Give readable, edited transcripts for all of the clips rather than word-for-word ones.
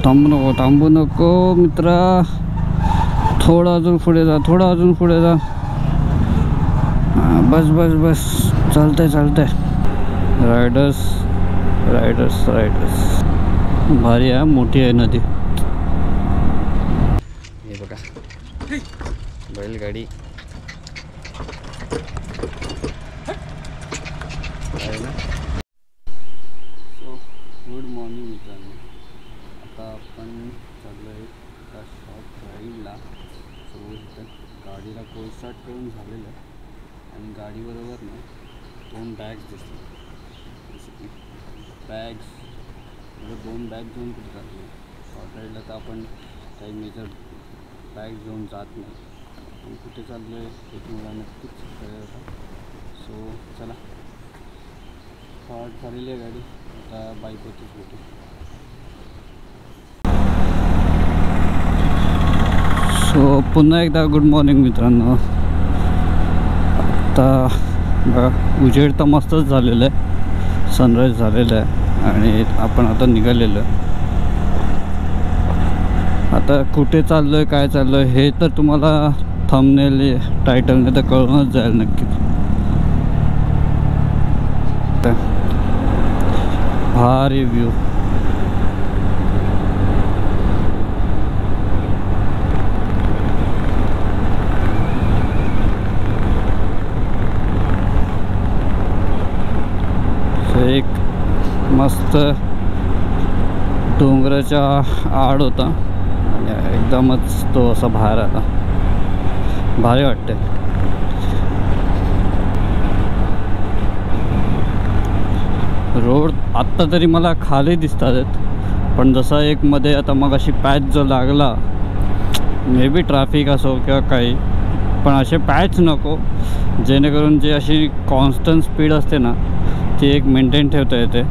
थांबू नको मित्रा, थोडं अजून पुढे जा, थोडं अजून पुढे जा. बस बस बस, चालतंय चालतंय. रायडर्स रायडर्स रायडर्स, भारी आहे, मोठी आहे नदी. हे बघा बैलगाडी आहे ना. सो गुड मॉर्निंग मित्रांनो. आता आपण चाललो आहे एका शॉर्ट राईडला. सो इथं गाडीला कोल्ड स्टार्ट करून झालेलं आहे आणि गाडीबरोबर ना 2 बॅग्स दिसतात. बॅग्स म्हणजे 2 बॅग घेऊन कुठे जातो. शॉर्ट राईडला तर आपण काही मेजर बॅग घेऊन जात नाही. पण कुठे चाललो आहे हे तुम्हाला नक्कीच कळेल होता. सो चला, स्टार्ट झालेली आहे गाडी. आता बाईकवरतीच भेटू. सो पुन्हा एकदा गुड मॉर्निंग मित्रांनो. आता उजेड तर मस्तच झालेलं आहे, सनराईज झालेलं आहे आणि आपण आता निघालेलो आहे. आता कुठे चाललो आहे, काय चाललो आहे हे तर तुम्हाला थंबनेल टायटलने तर कळूनच जाईल नक्कीच. भारी व्ह्यू. एक मस्त डोंगराच्या आड होता आणि एकदमच तो असा बाहेर आला. भारी वाटते. रोड आत्ता तरी मला खाली दिसतात आहेत, पण जसा एक मध्ये आता मग अशी पॅच जो लागला, मे बी ट्रॅफिक असो किंवा काही, पण असे पॅच नको जेणेकरून जी अशी कॉन्स्टंट स्पीड असते ना ती एक मेंटेन ठेवता येते.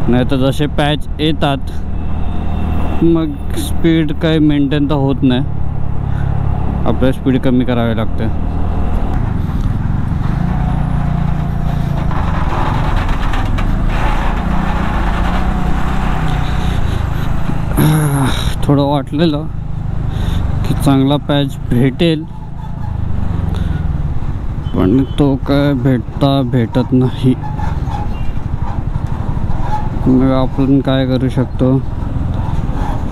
नाही तर जसे पॅच येतात मग स्पीड काही मेंटेन तर होत नाही, आपल्याला स्पीड कमी करावी लागते. थोडं वाटलेलं की चांगला पॅच भेटेल, पण तो काय भेटत नाही. मग आपण काय करू शकतो,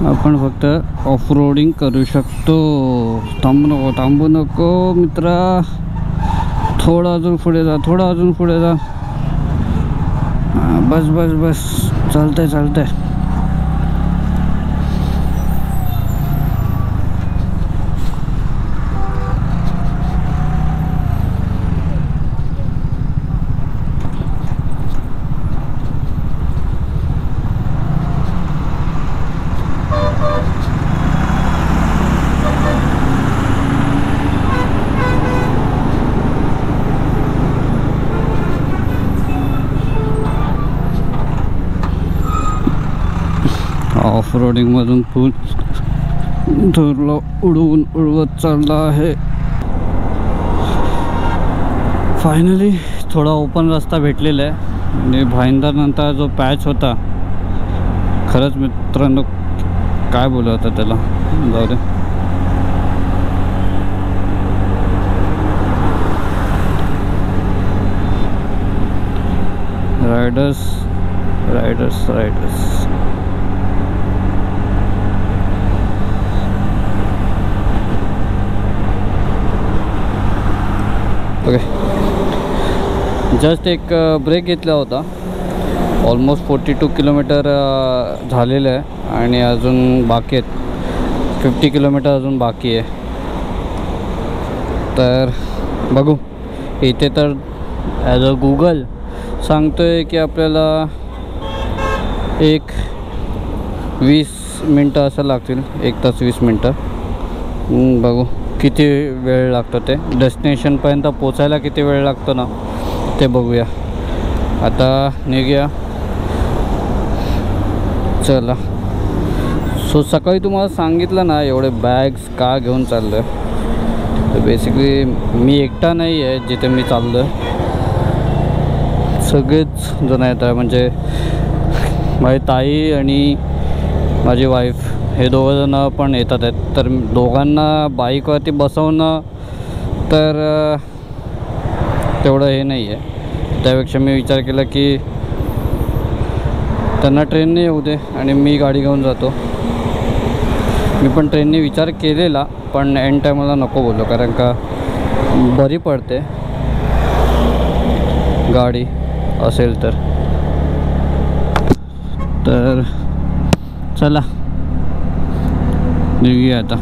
आपण फक्त ऑफ रोडिंग करू शकतो. थांबू नको मित्रा, थोडं अजून पुढे जा, थोडं अजून पुढे जा. बस बस बस, चालतंय चालतंय. ऑफ रोडिंगमधून पूल धुरला उडवत चालला आहे. फायनली थोडा ओपन रस्ता भेटलेला आहे आणि भाईंदरनंतर जो पॅच होता, खरंच मित्रांनो काय बोलू होता त्याला, जाऊ दे. Riders riders riders. Okay, just एक ब्रेक घेतला होता. ऑलमोस्ट 42 किलोमीटर झालेलं आहे आणि अजून बाकी आहेत. 50 किलोमीटर अजून बाकी आहे. तर बघू, इथे तर ॲज अ गुगल सांगतो आहे की आपल्याला 20 मिनटं असं लागतील, 1 तास 20 मिनटं. बघू किती वेळ लागतो ते, डेस्टिनेशनपर्यंत पोचायला किती वेळ लागतो ना ते बघूया. आता निघूया, चला. सो सकाळी तुम्हाला सांगितलं ना एवढे बॅग्स का घेऊन चाललो आहे. तर बेसिकली मी एकटा नाही आहे जिथे मी चाललो आहे, सगळेच जण येत आहे. म्हणजे माझी ताई आणि माझी वाईफ हे दोघंजणं पण येतात आहेत. तर दोघांना बाईकवरती बसवणं तर तेवढं हे नाही आहे. त्यापेक्षा मी विचार केला की त्यांना ट्रेनने येऊ दे आणि मी गाडी घेऊन जातो. मी पण ट्रेनने विचार केलेला, पण एंड टायमाला नको बोललो, कारण का बरी पडते गाडी असेल तर. तर चला निघूया आता.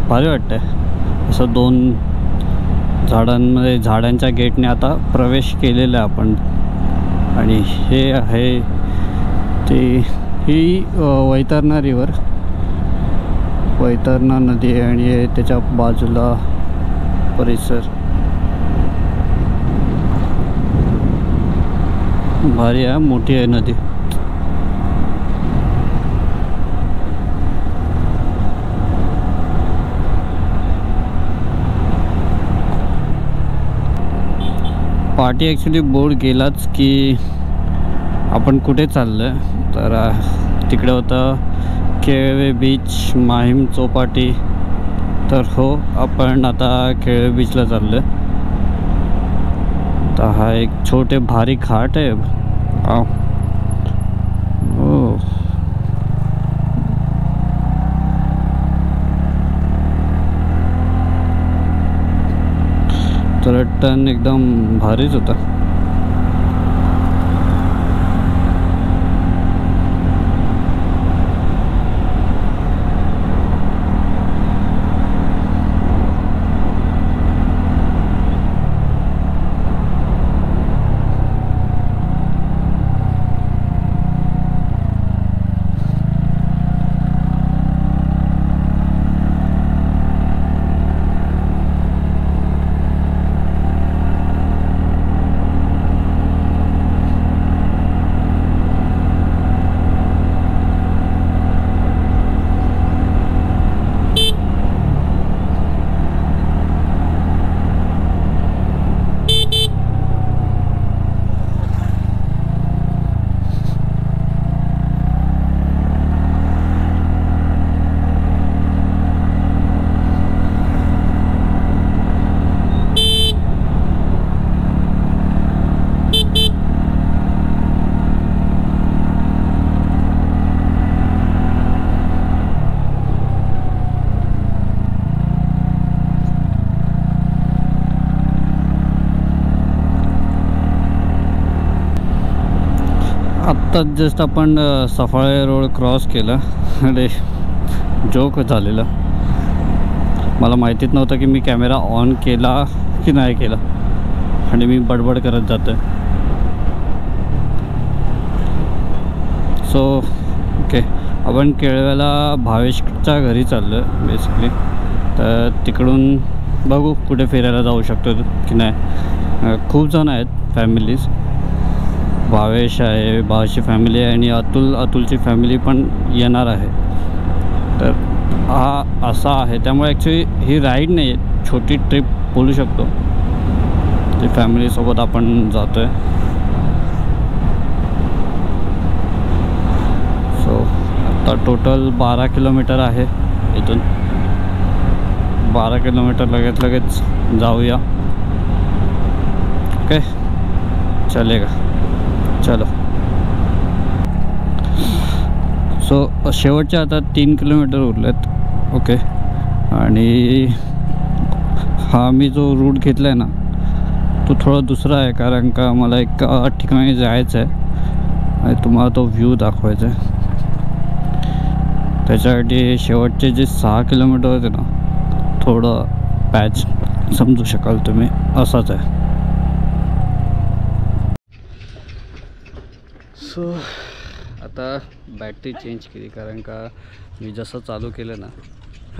भारी वाटतंय असं दोन झाडांमध्ये, झाडांच्या गेटने आता प्रवेश केलेला आहे आपण. आणि हे आहे ते ही वैतरणा रिवर, वैतरणा नदी आहे आणि त्याच्या बाजूला परिसर. भारी आहे, मोठी आहे नदी. पाठी ॲक्च्युली बोर्ड गेलाच की आपण कुठे चाललो आहे. तर तिकडे होतं केळवे बीच, माहीम चौपाटी. तर हो, आपण आता केळवे बीचला चाललो आहे. तर हा एक छोटे भारी घाट आहे. हो, तर टर्न एकदम भारीच होता. आत्ताच जस्ट आपण सफाळे रोड क्रॉस केला. अरे जोक झालेला. मला माहितीच नव्हतं की मी कॅमेरा ऑन केला की नाही केला आणि मी बडबड करत जातो. सो ओके, आपण केळव्याला भावेशच्या घरी चाललो आहे बेसिकली. तर तिकडून बघू कुठे फिरायला जाऊ शकतो की नाही. खूप जण आहेत फॅमिलीज. भावेश आहे, भावेशची फॅमिली आहे आणि अतुलची फॅमिली पण येणार आहे. तर हा असा आहे. त्यामुळे ॲक्च्युली ही राईड नाही आहे, छोटी ट्रिप बोलू शकतो. ती फॅमिलीसोबत आपण जातो आहे. सो आता टोटल 12 किलोमीटर आहे इथून. 12 किलोमीटर लगेच जाऊया. ओके चलेगा, चलो. सो शेवटच्या आता 3 किलोमीटर उरलेत. ओके, आणि हा मी जो रूट घेतला आहे ना तो थोडा दुसरा आहे, कारण का मला एका ठिकाणी जायचं आहे आणि तुम्हाला तो व्ह्यू दाखवायचा आहे. त्याच्यासाठी शेवटचे जे 6 किलोमीटर होते ना, थोडं पॅच समजू शकाल तुम्ही, असाच आहे. सो आता बॅटरी चेंज केली, कारण का मी जसं चालू केलं ना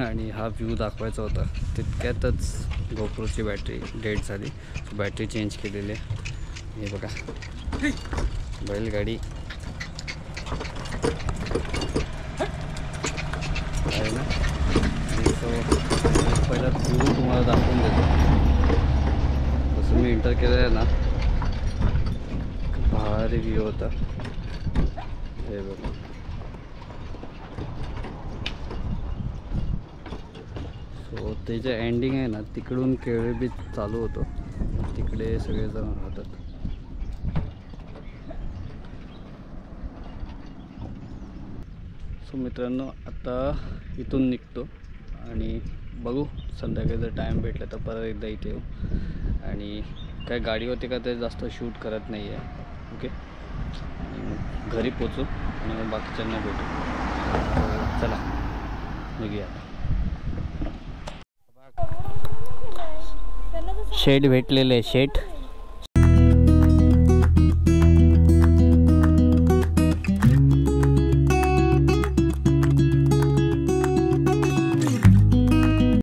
आणि हा व्ह्यू दाखवायचा होता तितक्यातच गोप्रोची बॅटरी डेड झाली. बॅटरी चेंज केलेली आहे. हे बघा बैलगाडी आहे ना. आणि तो पहिला व्ह्यू तुम्हाला दाखवून देतो. तसं मी एंटर केलं आहे ना, भारी व्ह्यू होता. हे बघा, सो ते जे एंडिंग आहे ना तिकडून केळवे बीच चालू होतो. तिकडे सगळेजण राहतात. सो मित्रांनो, आता इथून निघतो आणि बघू संध्याकाळी जर टाईम भेटला तर परत एकदा इथे येऊ. आणि काय गाडीवरती का ते जास्त शूट करत नाही आहे. ओके, घरी पोचू आणि मग बाकीच्यांना भेटू. चला निघूया. शेड भेटलेले, शेड